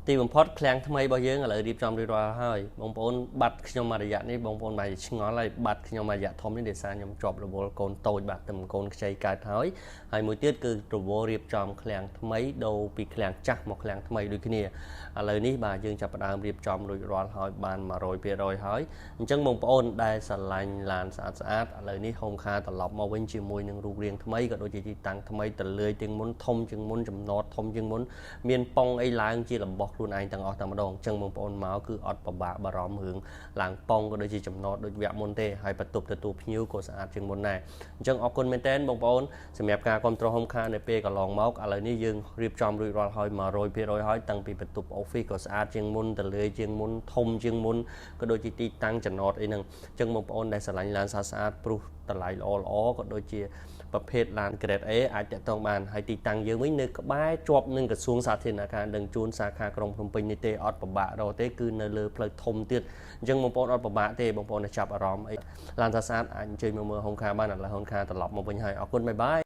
ទីបំផុតឃ្លាំងថ្មីរបស់យើងឥឡូវរៀបចំរួចរាល់ហើយបងប្អូនបាត់ខ្ញុំមួយរយៈនេះបងប្អូនបាយឆ្ងល់ហើយបាត់ខ្ញុំមួយរយៈធំនេះដោយសារខ្ញុំជាប់រវល់កូនតូចបាទតែកូនខ្ចីកើតហើយមួយទៀតគឺរវល់រៀបចំឃ្លាំងថ្មីដូរពីឃ្លាំងចាស់មកឃ្លាំងថ្មីដូចគ្នាឥឡូវនេះបាទយើងចាប់ផ្ដើមរៀបចំរួចរាល់ហើយបាន100%ហើយអញ្ចឹងបងប្អូនដែលស្រឡាញ់ឡានស្អាតឥឡូវនេះ Home Car ត្រឡប់មកវិញជាមួយនឹងរូបរាងថ្មីក៏ដូចជាទីតាំងថ្មីតលើយជាងមុនធំជាងមុនចំណតធំជាងមុនមានប៉ុងអីឡើងជារបស់ខ្លួនឯងទាំងអស់តែម្ដងអញ្ចឹងបងប្អូនមកគឺអត់ពិបាកបារម្ភរឿងឡើងប៉ុងក៏ដូចជាចំណតដូចវគ្គមុនទេហើយបន្ទប់ទទួលភ្ញៀវក៏ស្អាតជាងមុនដែរអញ្ចឹងអរគុណមែនទែនបងប្អូនសម្រាប់ការគ្រប់គ្រង Home Car នៅពេលកន្លងមកឥឡូវនេះយើងរៀបចំរួចរាល់ហើយ100%ហើយតាំងពីបន្ទប់ Office ក៏ស្អាតជាងមុនតលើយជាងមុនធំជាងមុនក៏ដូចជាទីតាំងចំណតអីហ្នឹងអញ្ចឹងបងប្អូនដែលស្រឡាញ់ឡានស្អាតព្រោះតម្លៃល្អក៏ដូចជាប្រភេទឡាន Grade A អាចតាក់ទងបានហើយទីតាំងយើងវិញនៅក្បែរជាប់នឹងក្រសួងសាធារណការដឹងជូនសាខាក្រុងភ្នំពេញនេះទេអត់ពិបាករកទេគឺនៅលើផ្លូវធំទៀតអញ្ចឹងបងប្អូនអត់ពិបាកទេបងប្អូនចាប់អារម្មណ៍អីឡានស្អាតអាចអញ្ជើញមកមើល Home Car បានឥឡូវ Home Car ត្រឡប់មកវិញហើយអរគុណបាយបាយ